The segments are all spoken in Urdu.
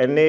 NA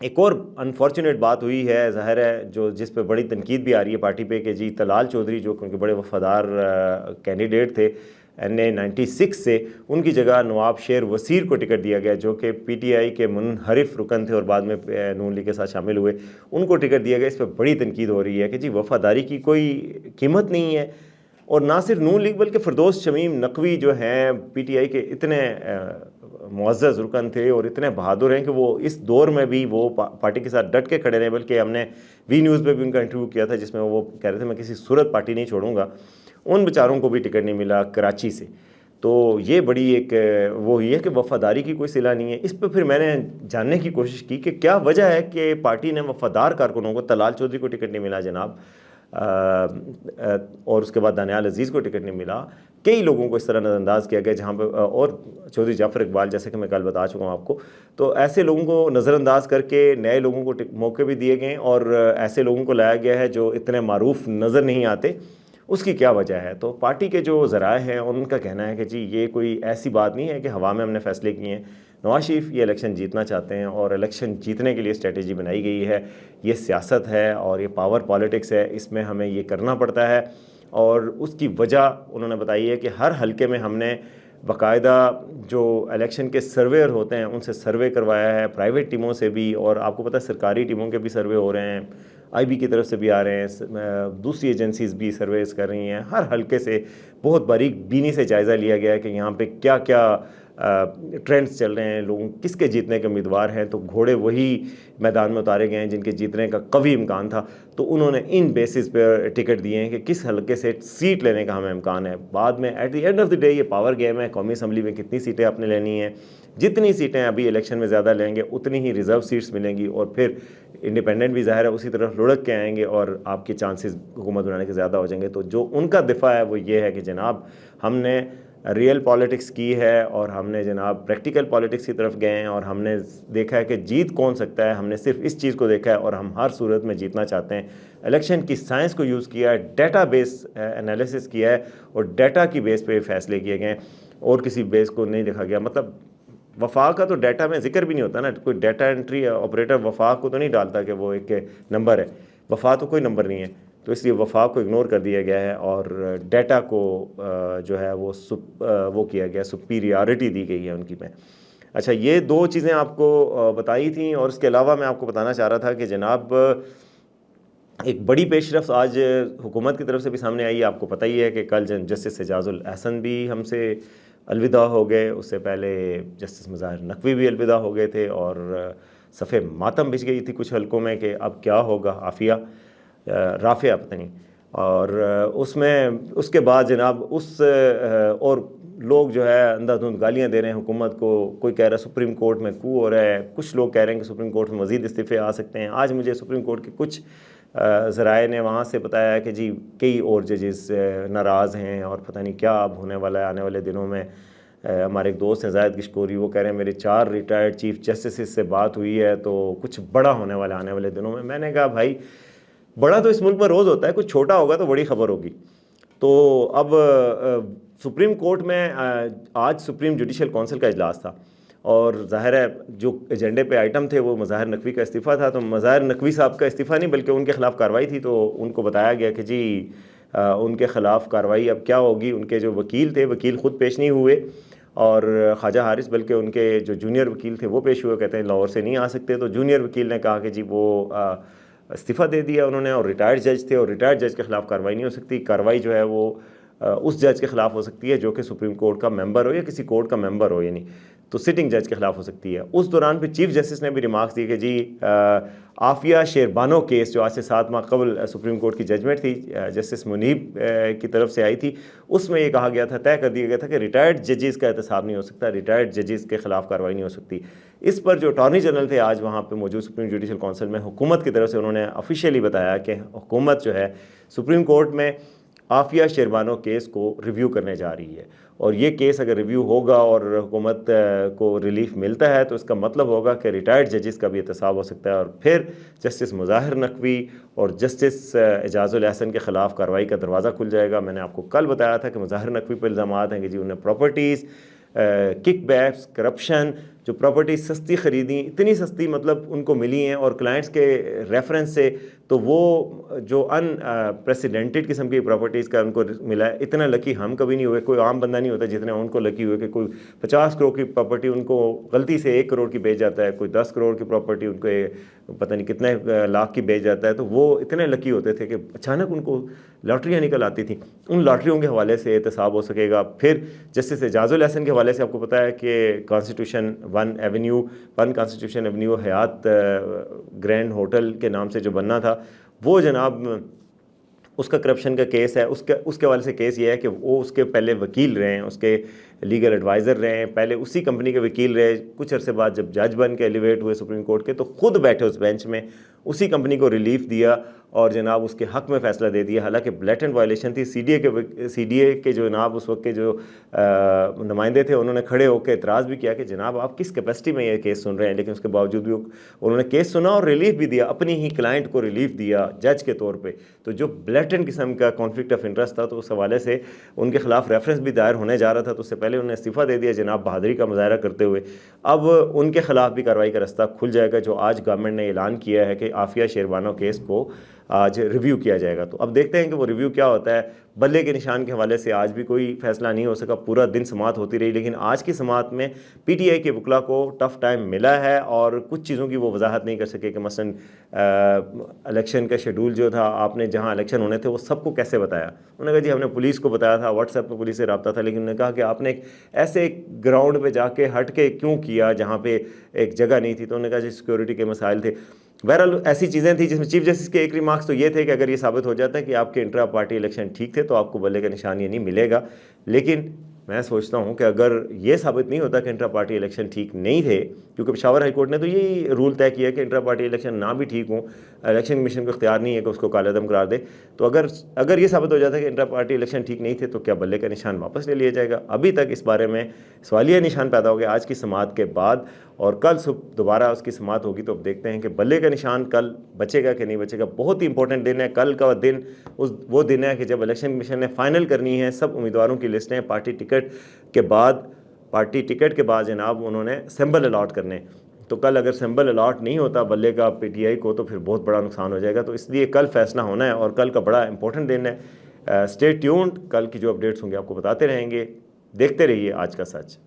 ایک اور انفارچونیٹ بات ہوئی ہے، ظاہر ہے جو جس پہ بڑی تنقید بھی آ رہی ہے پارٹی پہ، کہ جی طلال چودھری جو کیونکہ بڑے وفادار کینڈیڈیٹ تھے NA 96 سے، ان کی جگہ نواب شیر وزیر کو ٹکٹ دیا گیا، جو کہ PTI کے منحرف رکن تھے اور بعد میں نون لیگ کے ساتھ شامل ہوئے، ان کو ٹکٹ دیا گیا۔ اس پہ بڑی تنقید ہو رہی ہے کہ جی وفاداری کی کوئی قیمت نہیں ہے، اور نہ صرف نون لیگ بلکہ فردوس شمیم نقوی جو ہیں PTI کے اتنے معزز رکن تھے اور اتنے بہادر ہیں کہ وہ اس دور میں بھی وہ پارٹی کے ساتھ ڈٹ کے کھڑے رہے، بلکہ ہم نے وی نیوز پہ بھی ان کا انٹرویو کیا تھا جس میں وہ کہہ رہے تھے میں کسی صورت پارٹی نہیں چھوڑوں گا۔ ان بیچاروں کو بھی ٹکٹ نہیں ملا کراچی سے، تو یہ بڑی ایک وہ ہوئی ہے کہ وفاداری کی کوئی صلہ نہیں ہے۔ اس پہ پھر میں نے جاننے کی کوشش کی کہ کیا وجہ ہے کہ پارٹی نے وفادار کارکنوں کو، طلال چودھری کو ٹکٹ نہیں ملا جناب، اور اس کے بعد دانیال عزیز کو ٹکٹ نہیں ملا، کئی لوگوں کو اس طرح نظر انداز کیا گیا جہاں پہ، اور چودھری جعفر اقبال جیسے کہ میں کل بتا چکا ہوں آپ کو، تو ایسے لوگوں کو نظر انداز کر کے نئے لوگوں کو موقع بھی دیے گئے، اور ایسے لوگوں کو لایا گیا ہے جو اتنے معروف نظر نہیں آتے۔ اس کی کیا وجہ ہے؟ تو پارٹی کے جو ذرائع ہیں ان کا کہنا ہے کہ جی یہ کوئی ایسی بات نہیں ہے کہ ہوا میں ہم نے فیصلے کیے ہیں، نواز شریف یہ الیکشن جیتنا چاہتے ہیں اور الیکشن جیتنے کے لیے اسٹریٹجی بنائی گئی ہے، یہ سیاست ہے اور یہ پاور پالیٹکس ہے، اس میں ہمیں یہ کرنا پڑتا ہے، اور اس کی وجہ انہوں نے بتائی ہے کہ ہر حلقے میں ہم نے باقاعدہ جو الیکشن کے سرویئر ہوتے ہیں ان سے سروے کروایا ہے، پرائیویٹ ٹیموں سے بھی، اور آپ کو پتہ ہے سرکاری ٹیموں کے بھی سروے ہو رہے ہیں، IB کی طرف سے بھی آ رہے ہیں، دوسری ایجنسیز بھی سرویز کر رہی ہیں، ہر حلقے سے بہت باریک بینی سے جائزہ لیا گیا ہے کہ یہاں پہ کیا کیا ٹرینڈز چل رہے ہیں، لوگوں کس کے جیتنے کے امیدوار ہیں، تو گھوڑے وہی میدان میں اتارے گئے ہیں جن کے جیتنے کا قوی امکان تھا، تو انہوں نے ان بیسس پہ ٹکٹ دیے ہیں کہ کس حلقے سے سیٹ لینے کا ہمیں امکان ہے۔ بعد میں at the end of the day یہ پاور گیم ہے، قومی اسمبلی میں کتنی سیٹیں آپ نے لینی ہیں، جتنی سیٹیں ابھی الیکشن میں زیادہ لیں گے اتنی ہی ریزرو سیٹس ملیں گی، اور پھر انڈیپینڈنٹ بھی ظاہر ہے اسی طرف لڑک کے آئیں گے اور آپ کے چانسز حکومت بنانے کے زیادہ ہو جائیں گے۔ تو جو ان کا دفاع ہے وہ یہ ہے کہ جناب ہم نے ریئل پالیٹکس کی ہے، اور ہم نے جناب پریکٹیکل پالیٹکس کی طرف گئے ہیں، اور ہم نے دیکھا ہے کہ جیت کون سکتا ہے، ہم نے صرف اس چیز کو دیکھا ہے، اور ہم ہر صورت میں جیتنا چاہتے ہیں۔ الیکشن کی سائنس کو یوز کیا ہے، ڈیٹا بیس انالیسس کیا ہے، اور ڈیٹا کی بیس پہ فیصلے کیے گئے ہیں، اور کسی بیس کو نہیں دیکھا گیا۔ مطلب وفاق کا تو ڈیٹا میں ذکر بھی نہیں ہوتا نا، کوئی ڈیٹا انٹری آپریٹر وفاق کو تو نہیں ڈالتا کہ وہ ایک نمبر ہے، وفاق تو کوئی نمبر نہیں ہے، تو اس لیے وفاق کو اگنور کر دیا گیا ہے، اور ڈیٹا کو جو ہے وہ کیا گیا، سپیریارٹی دی گئی ہے ان کی میں۔ اچھا، یہ دو چیزیں آپ کو بتائی تھیں، اور اس کے علاوہ میں آپ کو بتانا چاہ رہا تھا کہ جناب ایک بڑی پیش رفت آج حکومت کی طرف سے بھی سامنے آئی ہے۔ آپ کو پتہ ہی ہے کہ کل جسٹس اعجاز الاحسن بھی ہم سے الوداع ہو گئے، اس سے پہلے جسٹس مظاہر نقوی بھی الوداع ہو گئے تھے، اور صفِ ماتم بچ گئی تھی کچھ حلقوں میں کہ اب کیا ہوگا، عافیہ رافعہ پتہ نہیں، اور اس کے بعد جناب اور لوگ جو ہے اندھا دھند گالیاں دے رہے ہیں حکومت کو، کوئی کہہ رہا ہے سپریم کورٹ میں کو ہو رہا ہے، کچھ لوگ کہہ رہے ہیں کہ سپریم کورٹ میں مزید استعفے آ سکتے ہیں۔ آج مجھے سپریم کورٹ کے کچھ ذرائع نے وہاں سے بتایا ہے کہ جی کئی اور ججز ناراض ہیں، اور پتہ نہیں کیا اب ہونے والا ہے آنے والے دنوں میں۔ ہمارے ایک دوست ہیں زاہد کشکوری، وہ کہہ رہے ہیں میرے 4 ریٹائرڈ چیف جسٹسز سے بات ہوئی ہے، تو کچھ بڑا ہونے والا ہے آنے والے دنوں میں۔ میں نے کہا بھائی بڑا تو اس ملک میں روز ہوتا ہے، کچھ چھوٹا ہوگا تو بڑی خبر ہوگی۔ تو اب سپریم کورٹ میں آج سپریم جوڈیشل کونسل کا اجلاس تھا، اور ظاہر ہے جو ایجنڈے پہ آئٹم تھے وہ مظاہر نقوی کا استعفیٰ تھا، تو مظاہر نقوی صاحب کا استعفیٰ نہیں بلکہ ان کے خلاف کارروائی تھی، تو ان کو بتایا گیا کہ جی ان کے خلاف کارروائی اب کیا ہوگی۔ ان کے جو وکیل تھے، وکیل خود پیش نہیں ہوئے، اور خواجہ حارث بلکہ ان کے جو جونیئر وکیل تھے وہ پیش ہوئے، کہتے ہیں لاہور سے نہیں آ سکتے، تو جونیئر وکیل نے کہا کہ جی وہ استعفیٰ دے دیا انہوں نے، اور ریٹائرڈ جج تھے، اور ریٹائرڈ جج کے خلاف کارروائی نہیں ہو سکتی، کارروائی جو ہے وہ اس جج کے خلاف ہو سکتی ہے جو کہ سپریم کورٹ کا ممبر ہو یا کسی کورٹ کا ممبر ہو، یعنی تو سٹنگ جج کے خلاف ہو سکتی ہے۔ اس دوران پھر چیف جسٹس نے بھی ریمارکس دی کہ جی عافیہ شیربانو کیس جو آج سے 7 ماہ قبل سپریم کورٹ کی ججمنٹ تھی جسٹس منیب کی طرف سے آئی تھی، اس میں یہ کہا گیا تھا، طے کر دیا گیا تھا کہ ریٹائرڈ ججز کا احتساب نہیں ہو سکتا، ریٹائرڈ ججز کے خلاف کارروائی نہیں ہو سکتی۔ اس پر جو اٹارنی جنرل تھے آج وہاں پہ موجود سپریم جوڈیشل کونسل میں، حکومت کی طرف سے انہوں نے آفیشیلی بتایا کہ حکومت جو ہے سپریم کورٹ میں عافیہ شیربانو کیس کو ریویو کرنے جا رہی ہے، اور یہ کیس اگر ریویو ہوگا اور حکومت کو ریلیف ملتا ہے تو اس کا مطلب ہوگا کہ ریٹائرڈ ججز کا بھی احتساب ہو سکتا ہے، اور پھر جسٹس مظاہر نقوی اور جسٹس اعجاز الاحسن کے خلاف کارروائی کا دروازہ کھل جائے گا۔ میں نے آپ کو کل بتایا تھا کہ مظاہر نقوی پر الزامات ہیں کہ جی انہیں پراپرٹیز، کک بیکس، کرپشن جو پراپرٹی سستی خریدی، اتنی سستی مطلب ان کو ملی ہیں اور کلائنٹس کے ریفرنس سے، تو وہ جو ان پریسیڈنٹڈ قسم کی پراپرٹیز کا ان کو ملا ہے، اتنا لکی ہم کبھی نہیں ہوئے، کوئی عام بندہ نہیں ہوتا جتنا ان کو لکی ہوئے کہ کوئی 50 کروڑ کی پراپرٹی ان کو غلطی سے 1 کروڑ کی بیچ جاتا ہے، کوئی 10 کروڑ کی پراپرٹی ان کو پتہ نہیں کتنے لاکھ کی بیچ جاتا ہے. تو وہ اتنے لکی ہوتے تھے کہ اچانک ان کو لاٹریاں نکل آتی تھیں. ان لاٹریوں کے حوالے سے احتساب ہو سکے گا. پھر جسٹس اعجاز الحسن کے حوالے سے آپ کو پتہ ہے کہ کانسٹیٹیوشن 1 کانسٹیٹیوشن ایونیو حیات گرینڈ ہوٹل کے نام سے جو بننا تھا، وہ جناب اس کا کرپشن کا کیس ہے. اس کے حوالے سے کیس یہ ہے کہ وہ اس کے پہلے وکیل رہے ہیں، اس کے لیگل ایڈوائزر رہے ہیں، پہلے اسی کمپنی کے وکیل رہے. کچھ عرصے بعد جب جج بن کے ایلیویٹ ہوئے سپریم کورٹ کے، تو خود بیٹھے اس بینچ میں، اسی کمپنی کو ریلیف دیا اور جناب اس کے حق میں فیصلہ دے دیا. حالانکہ بلیٹنٹ وائلیشن تھی. سی ڈی اے کے جو جناب اس وقت کے جو نمائندے تھے، انہوں نے کھڑے ہو کے اعتراض بھی کیا کہ جناب آپ کس کیپیسٹی میں یہ کیس سن رہے ہیں، لیکن اس کے باوجود بھی انہوں نے کیس سنا اور ریلیف بھی دیا، اپنی ہی کلائنٹ کو ریلیف دیا جج کے طور پہ. تو جو بلیٹنٹ قسم کا کانفلکٹ آف انٹرسٹ تھا، تو اس حوالے سے ان کے خلاف ریفرنس بھی دائر ہونے جا رہا تھا. تو اس سے پہلے انہوں نے استعفیٰ دے دیا جناب بہادری کا مظاہرہ کرتے ہوئے. اب ان کے خلاف بھی کارروائی کا رستہ کھل جائے گا، جو آج گورنمنٹ نے اعلان کیا ہے کہ عافیہ شیروانو کیس کو آج ریویو کیا جائے گا. تو اب دیکھتے ہیں کہ وہ ریویو کیا ہوتا ہے. بلے کے نشان کے حوالے سے آج بھی کوئی فیصلہ نہیں ہو سکا، پورا دن سماعت ہوتی رہی، لیکن آج کی سماعت میں پی ٹی آئی کے وکلاء کو ٹف ٹائم ملا ہے اور کچھ چیزوں کی وہ وضاحت نہیں کر سکے کہ مثلا الیکشن کا شیڈول جو تھا، آپ نے جہاں الیکشن ہونے تھے وہ سب کو کیسے بتایا. انہوں نے کہا جی ہم نے پولیس کو بتایا تھا، واٹس ایپ پہ پولیس سے رابطہ تھا، لیکن انہوں نے کہا کہ آپ نے ایسے گراؤنڈ پہ جا کے ہٹ کے کیوں کیا جہاں پہ ایک جگہ نہیں تھی. تو انہوں نے کہا جی سیکورٹی کے مسائل تھے. بہرحال ایسی چیزیں تھیں جس میں چیف جسٹس کے ایک ریمارکس تو یہ تھے کہ اگر یہ ثابت ہو جاتا ہے کہ آپ کے انٹرا پارٹی الیکشن ٹھیک تھے تو آپ کو بلے کا نشان یہ نہیں ملے گا. لیکن میں سوچتا ہوں کہ اگر یہ ثابت نہیں ہوتا کہ انٹرا پارٹی الیکشن ٹھیک نہیں تھے، کیونکہ پشاور ہائی کورٹ نے تو یہی رول طے کیا کہ انٹرا پارٹی الیکشن نہ بھی ٹھیک ہوں، الیکشن کمیشن کو اختیار نہیں ہے کہ اس کو کالعدم قرار دے. تو اگر یہ ثابت ہو جاتا ہے کہ انٹرا پارٹی الیکشن ٹھیک نہیں تھے، تو کیا بلے کا نشان واپس لے لیا جائے گا؟ ابھی تک اس بارے میں سوالیہ نشان پیدا ہو گیا آج کی سماعت کے بعد، اور کل صبح دوبارہ اس کی سماعت ہوگی تو اب دیکھتے ہیں کہ بلے کا نشان کل بچے گا کہ نہیں بچے گا. بہت ہی امپورٹنٹ دن ہے کل کا دن. وہ دن ہے کہ جب الیکشن کمیشن نے فائنل کرنی ہے سب امیدواروں کی لسٹیں. پارٹی ٹکٹ کے بعد جناب انہوں نے سمبل الاٹ کرنے. تو کل اگر سمبل الاٹ نہیں ہوتا بلے کا پی ٹی آئی کو، تو پھر بہت بڑا نقصان ہو جائے گا. تو اس لیے کل فیصلہ ہونا ہے اور کل کا بڑا امپورٹنٹ دن ہے. اسٹے ٹیونڈ، کل کی جو اپڈیٹس ہوں گے آپ کو بتاتے رہیں گے. دیکھتے رہیے آج کا سچ.